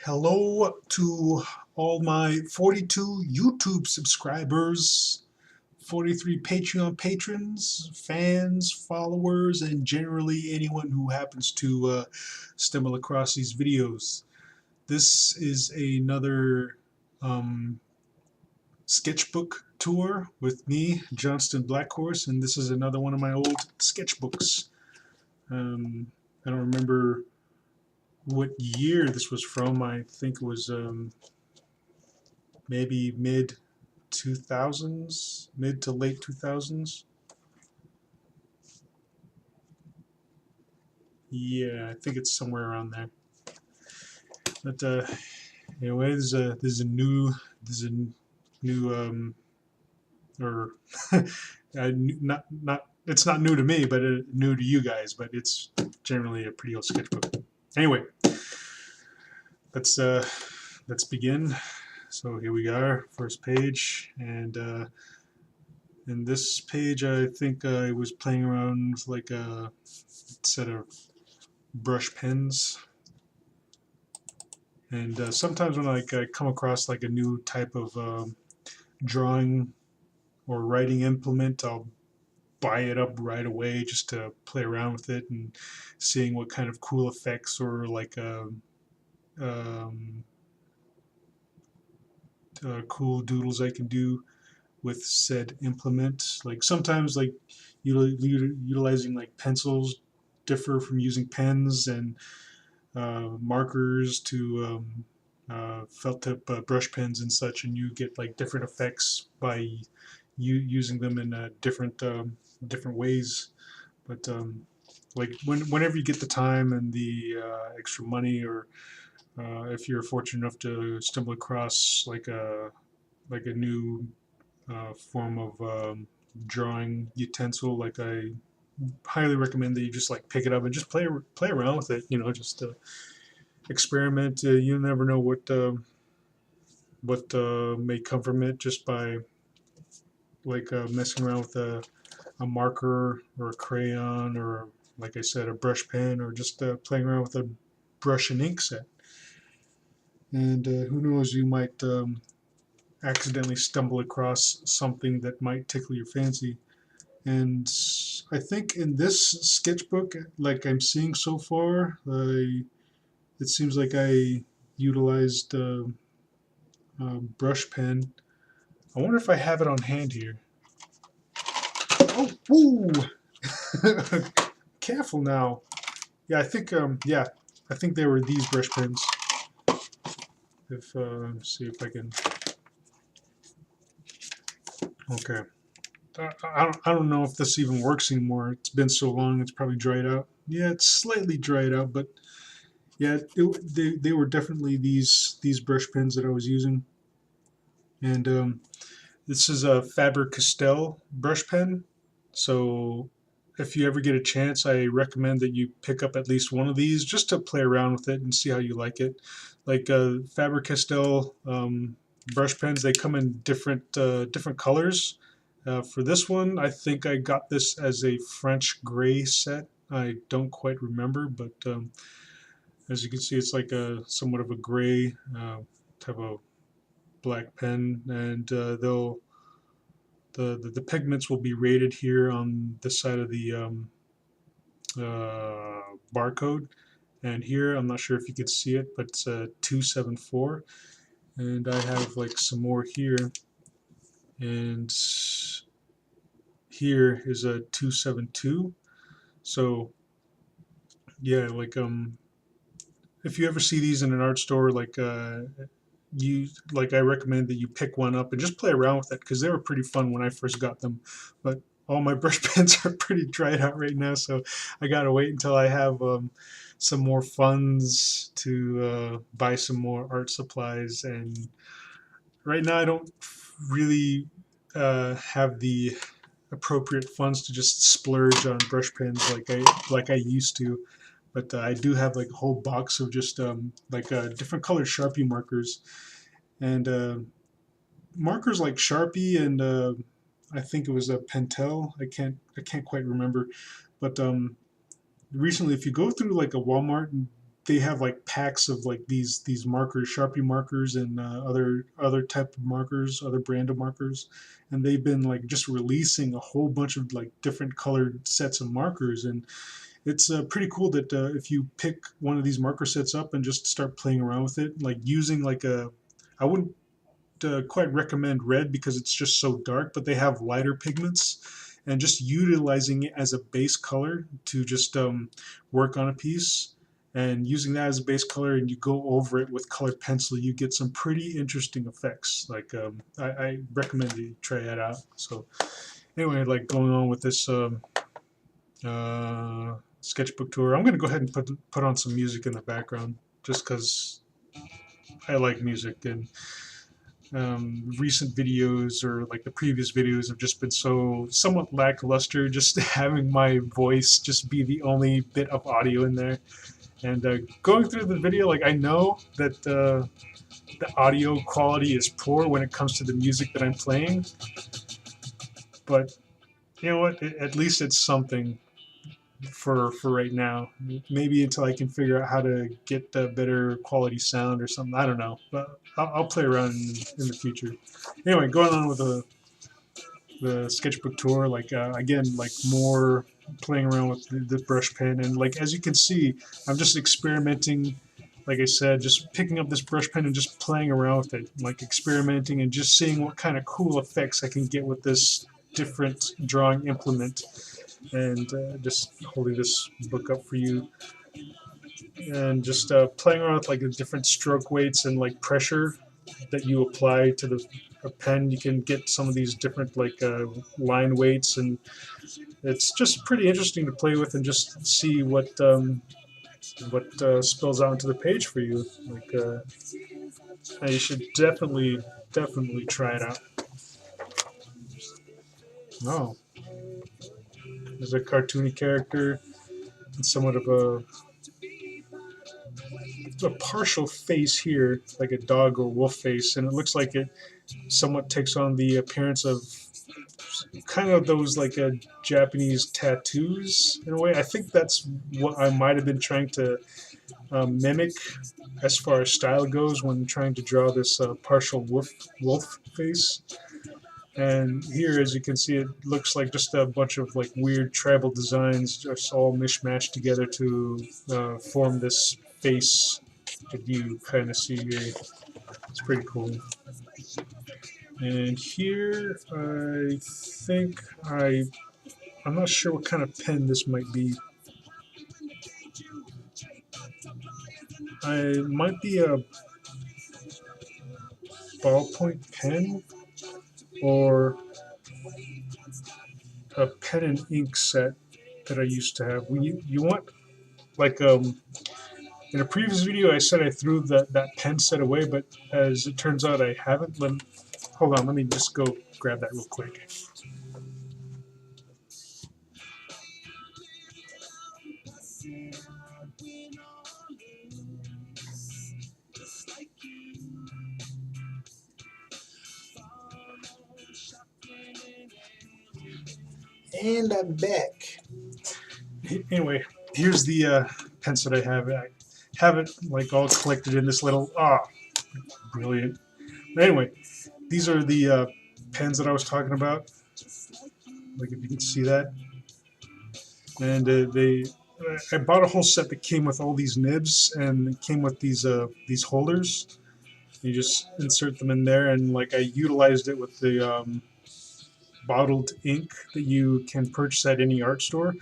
Hello to all my 42 YouTube subscribers, 43 Patreon patrons, fans, followers, and generally anyone who happens to stumble across these videos. This is another um, sketchbook tour with me, Johnston Blackhorse, and this is another one of my old sketchbooks. I don't remember what year this was from. I think it was maybe mid 2000s, mid to late 2000s. Yeah, I think it's somewhere around there. But anyway, there's a new or not it's not new to me, but new to you guys. But it's generally a pretty old sketchbook. Anyway, let's begin. So here we are, first page, and in this page, I think I was playing around with like a set of brush pens. And sometimes when I come across like a new type of drawing or writing implement, I'll buy it up right away just to play around with it and seeing what kind of cool effects or like um, cool doodles I can do with said implement. Like sometimes like utilizing like pencils differ from using pens, and markers to felt tip brush pens and such, and you get like different effects by you using them in different ways. But like whenever you get the time and the extra money, or if you're fortunate enough to stumble across like a new form of drawing utensil, like I highly recommend that you just like pick it up and just play around with it. Just experiment. You never know what may come from it just by like messing around with a marker or a crayon, or like I said, a brush pen, or just playing around with a brush and ink set. And who knows, you might accidentally stumble across something that might tickle your fancy. And I think in this sketchbook, like I'm seeing so far, it seems like I utilized brush pen. I wonder if I have it on hand here. Oh, woo! Careful now. Yeah, I think they were these brush pens. If see if I can. Okay. I don't know if this even works anymore. It's been so long. It's probably dried out. Yeah, it's slightly dried out, but yeah, they were definitely these brush pens that I was using. And this is a Faber-Castell brush pen. So if you ever get a chance, I recommend that you pick up at least one of these just to play around with it and see how you like it. Like Faber-Castell brush pens, they come in different colors. For this one, I think I got this as a French gray set. I don't quite remember, but as you can see, it's like a somewhat of a gray type of black pen, and the pigments will be rated here on this side of the barcode. And here, I'm not sure if you could see it, but it's 274. And I have like some more here, and here is a 272. So yeah, like if you ever see these in an art store, I recommend that you pick one up and just play around with it, because they were pretty fun when I first got them. But all my brush pens are pretty dried out right now, so I gotta wait until I have some more funds to buy some more art supplies. And right now I don't really have the appropriate funds to just splurge on brush pens like I used to. But I do have like a whole box of just different colored Sharpie markers, and markers like Sharpie and I think it was a Pentel. I can't quite remember, but recently, if you go through like a Walmart and they have like packs of like these markers, Sharpie markers, and other type of markers, other brand of markers, and they've been like just releasing a whole bunch of like different colored sets of markers, and it's pretty cool that if you pick one of these marker sets up and just start playing around with it, like using like a, I wouldn't quite recommend red because it's just so dark, but they have lighter pigments, and just utilizing it as a base color to just work on a piece, and using that as a base color, and you go over it with colored pencil, you get some pretty interesting effects. Like I recommend you try that out. So anyway, like going on with this sketchbook tour, I'm going to go ahead and put on some music in the background just because I like music, and recent videos or like the previous videos have just been so somewhat lackluster, just having my voice just be the only bit of audio in there. And going through the video, like I know that the audio quality is poor when it comes to the music that I'm playing, but you know what, at least it's something for right now. Maybe until I can figure out how to get a better quality sound or something. I don't know, but I'll play around in the future. Anyway, going on with the sketchbook tour, like again, like more playing around with the brush pen, and like as you can see, I'm just experimenting. Like I said, just picking up this brush pen and just playing around with it, like experimenting and just seeing what kind of cool effects I can get with this different drawing implement. And just holding this book up for you, and just playing around with like the different stroke weights and like pressure that you apply to the pen. You can get some of these different like line weights, and it's just pretty interesting to play with and just see what spills out into the page for you. Like you should definitely try it out. Oh, there's a cartoony character and somewhat of a partial face here, like a dog or wolf face, and it looks like it somewhat takes on the appearance of kind of those like Japanese tattoos in a way. I think that's what I might have been trying to mimic as far as style goes when trying to draw this partial wolf face. And here, as you can see, it looks like just a bunch of like weird tribal designs just all mishmashed together to form this face that you kind of see here. It's pretty cool. And here, I think I'm not sure what kind of pen this might be. It might be a ballpoint pen or a pen and ink set that I used to have. You want like in a previous video I said I threw that pen set away, but as it turns out I haven't. Hold on, let me just go grab that real quick. And I'm back. Anyway, here's the pen set I have. I have it like all collected in this little, brilliant. But anyway, these are the pens that I was talking about. Like if you can see that. And I bought a whole set that came with all these nibs, and it came with these holders. You just insert them in there, and like I utilized it with the bottled ink that you can purchase at any art store.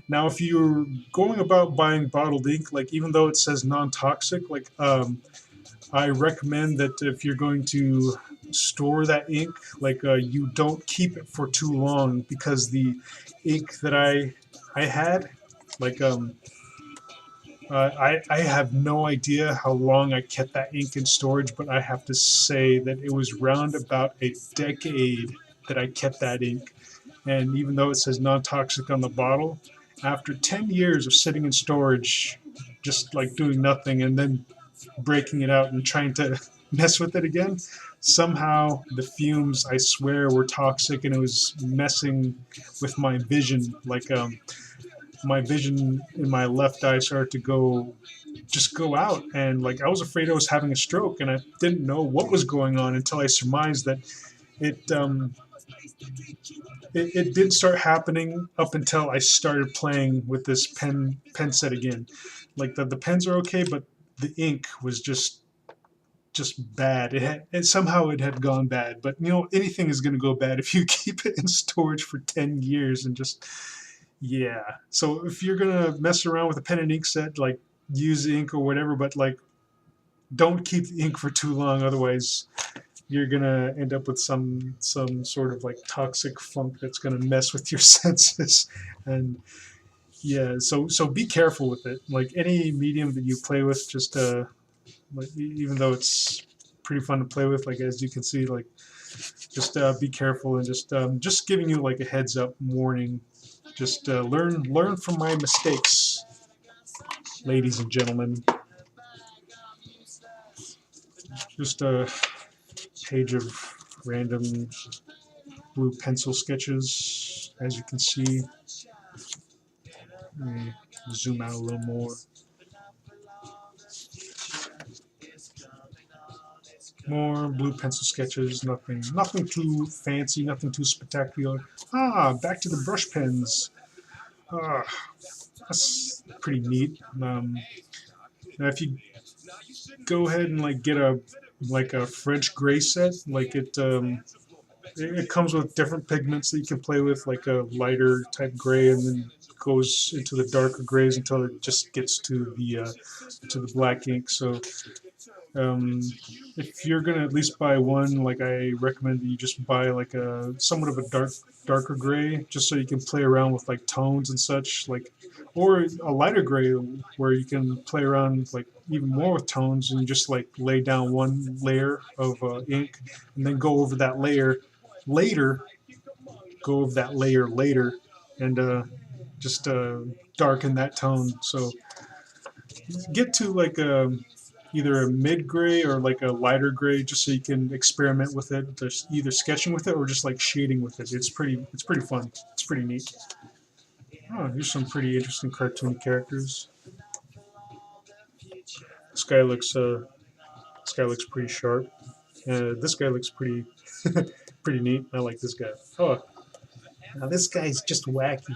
Now, if you're going about buying bottled ink, like even though it says non-toxic, like I recommend that if you're going to store that ink, like you don't keep it for too long, because the ink that I had, like I have no idea how long I kept that ink in storage, but I have to say that it was round about a decade that I kept that ink. And even though it says non-toxic on the bottle, after 10 years of sitting in storage, just like doing nothing, and then breaking it out and trying to mess with it again, somehow the fumes, I swear, were toxic, and it was messing with my vision. Like my vision in my left eye started to go just go out. And like I was afraid I was having a stroke, and I didn't know what was going on until I surmised that it it did start happening up until I started playing with this pen set again. Like the pens are okay, but the ink was just bad. And somehow it had gone bad. But you know, anything is going to go bad if you keep it in storage for 10 years and just yeah. So if you're gonna mess around with a pen and ink set, like use ink or whatever, but like don't keep the ink for too long, otherwise you're gonna end up with some sort of like toxic funk that's gonna mess with your senses. And yeah, so be careful with it. Like any medium that you play with, just like, even though it's pretty fun to play with, like as you can see, like just be careful, and just giving you like a heads up warning. Just learn from my mistakes, ladies and gentlemen. Just a page of random blue pencil sketches, as you can see. Let me zoom out a little more. More blue pencil sketches, nothing too fancy, nothing too spectacular. Ah, back to the brush pens. Ah, that's pretty neat. Now if you go ahead and like get a French gray set, like it comes with different pigments that you can play with, like a lighter type gray, and then goes into the darker grays until it just gets to the black ink. So um, if you're gonna at least buy one, like I recommend that you just buy like a somewhat of a darker gray, just so you can play around with like tones and such, like, or a lighter gray where you can play around like even more with tones, and just like lay down one layer of ink, and then go over that layer later, later, and just darken that tone. So get to like either a mid gray or like a lighter gray, just so you can experiment with it, just either sketching with it or just like shading with it. It's pretty fun. It's pretty neat. Oh, here's some pretty interesting cartoon characters. This guy looks pretty sharp. This guy looks pretty pretty neat. I like this guy. Oh, now this guy's just wacky.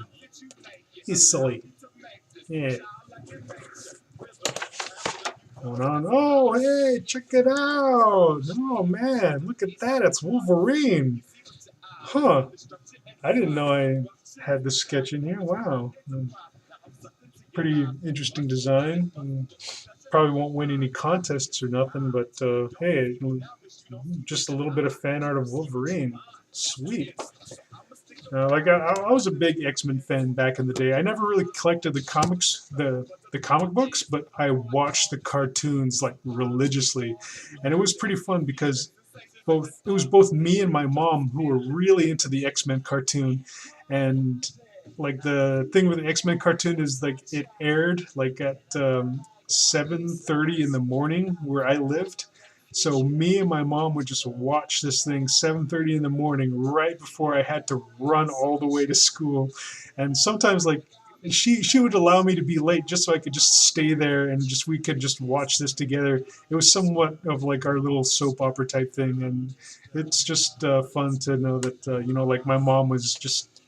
He's silly. Yeah. Going on. Oh, hey, check it out. Oh, man, look at that. It's Wolverine. Huh. I didn't know I had this sketch in here. Wow. Pretty interesting design. Probably won't win any contests or nothing, but hey, just a little bit of fan art of Wolverine. Sweet. Like I was a big X-Men fan back in the day. I never really collected the comics, the comic books, but I watched the cartoons like religiously, and it was pretty fun because it was both me and my mom who were really into the X-Men cartoon, and like the thing with the X-Men cartoon is like it aired like at 7:30 in the morning where I lived. So me and my mom would just watch this thing 7:30 in the morning right before I had to run all the way to school. And sometimes like she would allow me to be late just so I could just stay there and just we could just watch this together. It was somewhat of like our little soap opera type thing, and it's just fun to know that you know, like my mom was just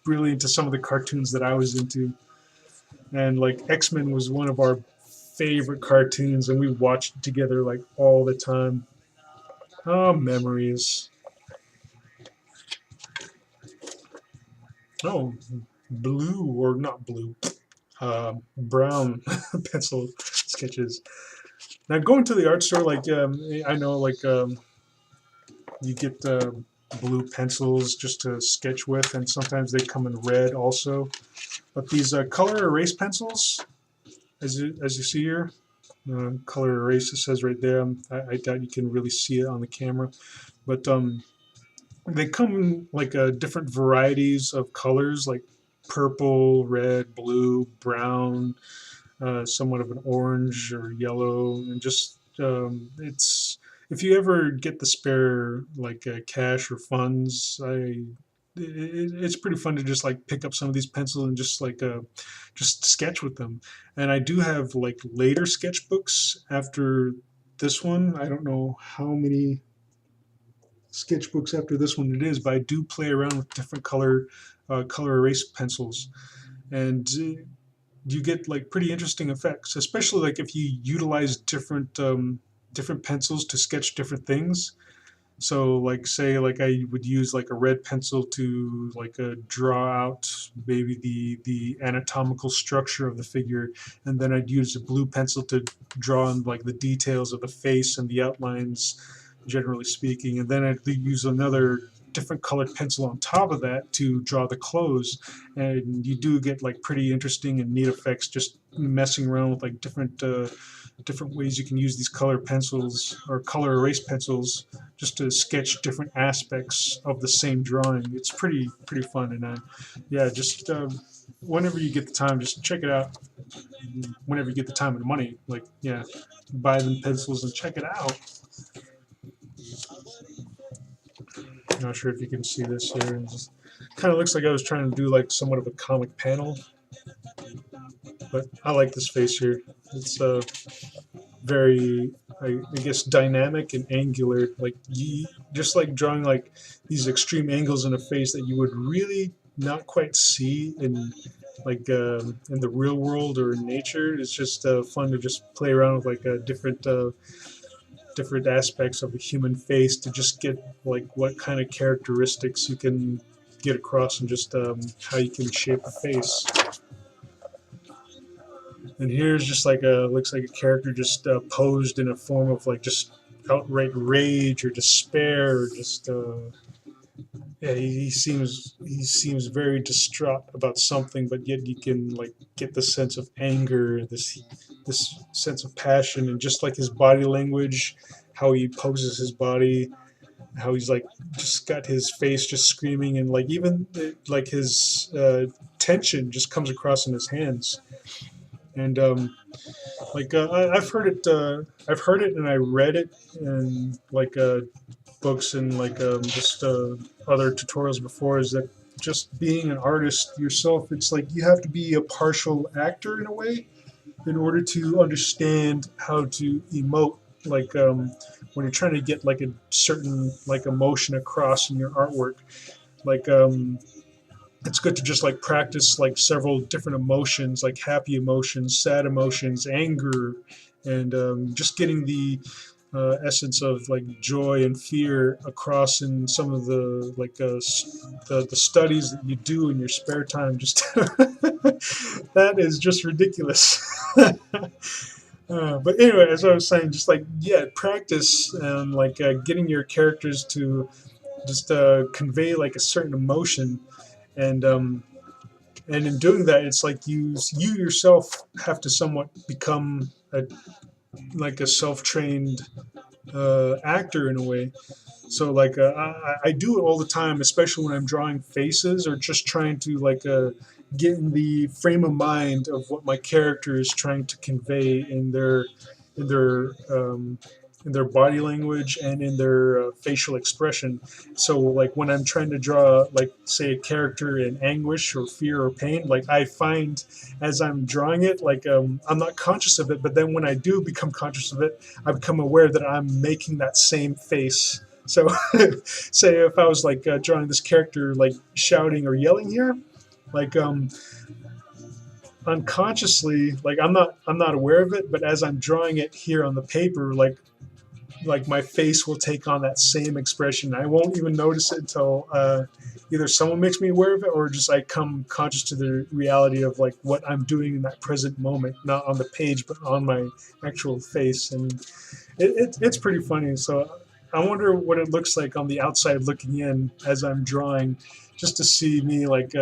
really into some of the cartoons that I was into, and like X-Men was one of our favorite cartoons, and we watched it together like all the time. Oh, memories. Oh, blue, or not blue, brown pencil sketches. Now going to the art store, like I know like you get blue pencils just to sketch with, and sometimes they come in red also. But these color erase pencils, as you see here, color erase, it says right there. I doubt you can really see it on the camera, but they come in like different varieties of colors, like purple, red, blue, brown, somewhat of an orange or yellow, and just it's, if you ever get the spare like cash or funds, I it's pretty fun to just like pick up some of these pencils and just like just sketch with them. And I do have like later sketchbooks after this one. I don't know how many sketchbooks after this one it is, but I do play around with different color erase pencils, and you get like pretty interesting effects, especially like if you utilize different pencils to sketch different things. So like say like I would use like a red pencil to like draw out maybe the anatomical structure of the figure, and then I'd use a blue pencil to draw on like the details of the face and the outlines, generally speaking, and then I'd use another different colored pencil on top of that to draw the clothes, and you do get like pretty interesting and neat effects just messing around with like different ways you can use these color pencils or color erase pencils just to sketch different aspects of the same drawing. It's pretty fun, and yeah, just whenever you get the time, just check it out. Whenever you get the time and the money, like yeah, buy them pencils and check it out. I'm not sure if you can see this here. It kind of looks like I was trying to do like somewhat of a comic panel, but I like this face here. It's very, I guess, dynamic and angular. Like just like drawing like these extreme angles in a face that you would really not quite see in the real world or in nature. It's just fun to just play around with like different aspects of a human face to just get like what kind of characteristics you can get across and just how you can shape a face. And here's just like looks like a character just posed in a form of like just outright rage or despair, or just yeah, he seems very distraught about something, but yet you can like get the sense of anger, this sense of passion, and just like his body language, how he poses his body, how he's like just got his face just screaming, and like even like his tension just comes across in his hands. And like I've heard it and I read it in like books and like just other tutorials before, is that just being an artist yourself, it's like you have to be a partial actor in a way in order to understand how to emote, like when you're trying to get like a certain like emotion across in your artwork. Like it's good to just like practice like several different emotions, like happy emotions, sad emotions, anger, and just getting the essence of like joy and fear across in some of the like the studies that you do in your spare time. Just that is just ridiculous. But anyway, as I was saying, just like yeah, practice and like getting your characters to just convey like a certain emotion, and and in doing that, it's like you yourself have to somewhat become like a self-trained actor in a way. So like I do it all the time, especially when I'm drawing faces or just trying to like get in the frame of mind of what my character is trying to convey in their um, in their body language and in their facial expression. So like when I'm trying to draw like say a character in anguish or fear or pain, like I find as I'm drawing it, like I'm not conscious of it, but then when I do become conscious of it, I become aware that I'm making that same face. So, say if I was like drawing this character like shouting or yelling here, like unconsciously, like I'm not aware of it, but as I'm drawing it here on the paper, like my face will take on that same expression. I won't even notice it until either someone makes me aware of it, or just I come conscious to the reality of like what I'm doing in that present moment, not on the page, but on my actual face. And it's pretty funny. So I wonder what it looks like on the outside looking in as I'm drawing, just to see me like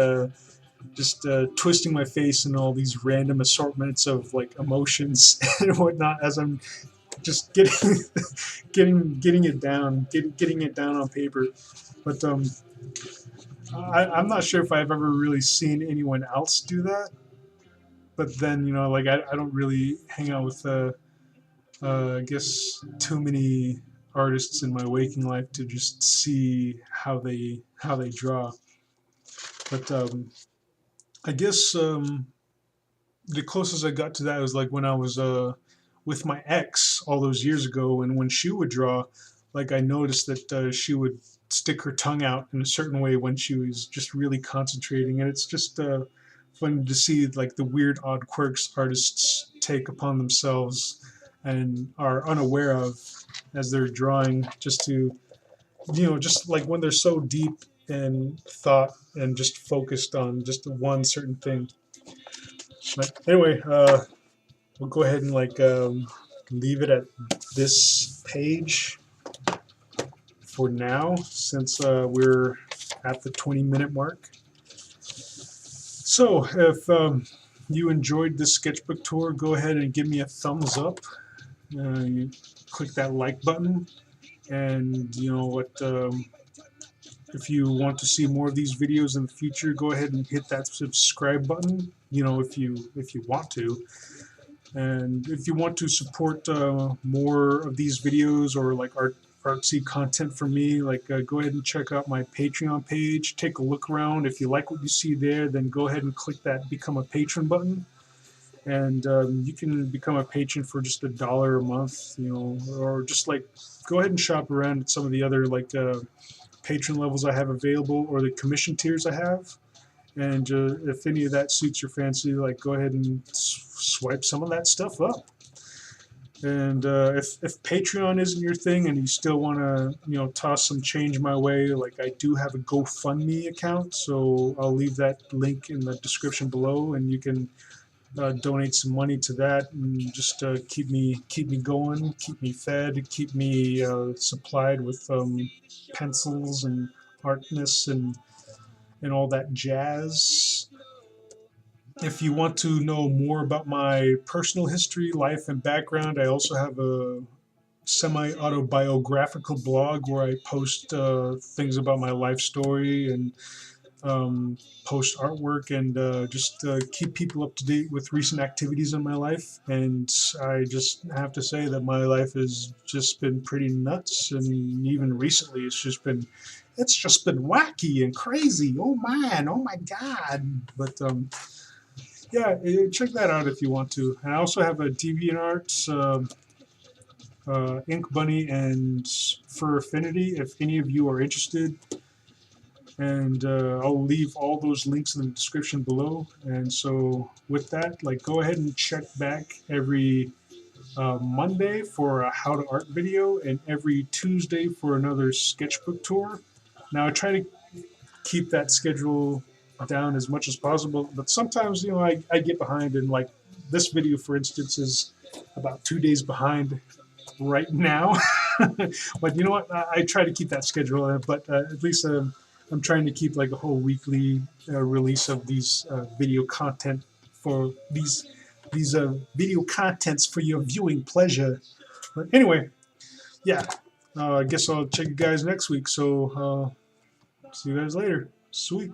just twisting my face in all these random assortments of like emotions and whatnot as I'm just getting getting it down, getting it down on paper. But I'm not sure if I've ever really seen anyone else do that. But then like I don't really hang out with I guess too many artists in my waking life to just see how they draw. But I guess the closest I got to that was like when I was with my ex all those years ago, and when she would draw, like I noticed that she would stick her tongue out in a certain way when she was just really concentrating, and it's just fun to see like the weird odd quirks artists take upon themselves and are unaware of as they're drawing, just to, you know, just like when they're so deep in thought and just focused on just one certain thing. But anyway, we'll go ahead and like leave it at this page for now, since we're at the 20-minute mark. So if you enjoyed this sketchbook tour, go ahead and give me a thumbs up. You click that like button, and you know what, if you want to see more of these videos in the future, go ahead and hit that subscribe button, you know, if you want to. And if you want to support more of these videos, or like artsy content from me, like go ahead and check out my Patreon page. Take a look around. If you like what you see there, then go ahead and click that become a patron button, and you can become a patron for just $1 a month, you know, or just like go ahead and shop around at some of the other like patron levels I have available, or the commission tiers I have. And if any of that suits your fancy, like go ahead and swipe some of that stuff up. And if Patreon isn't your thing and you still want to, you know, toss some change my way, like I do have a GoFundMe account, so I'll leave that link in the description below, and you can donate some money to that, and just keep me going, keep me fed, keep me supplied with pencils and artness and all that jazz. If you want to know more about my personal history, life, and background, I also have a semi-autobiographical blog where I post things about my life story, and post artwork, and just keep people up to date with recent activities in my life. And I just have to say that my life has just been pretty nuts, and even recently it's just been wacky and crazy. Oh man, oh my god. But yeah, check that out if you want to. And I also have a DeviantArt, Ink Bunny, and Fur Affinity if any of you are interested. And I'll leave all those links in the description below. And so with that, like, go ahead and check back every Monday for a how to art video, and every Tuesday for another sketchbook tour. Now I try to keep that schedule down as much as possible, but sometimes, you know, I get behind, and like this video, for instance, is about 2 days behind right now. But you know what, I try to keep that schedule, but at least I'm trying to keep like a whole weekly release of these video content for these video contents for your viewing pleasure. But anyway, yeah, I guess I'll check you guys next week. So see you guys later. Sweet.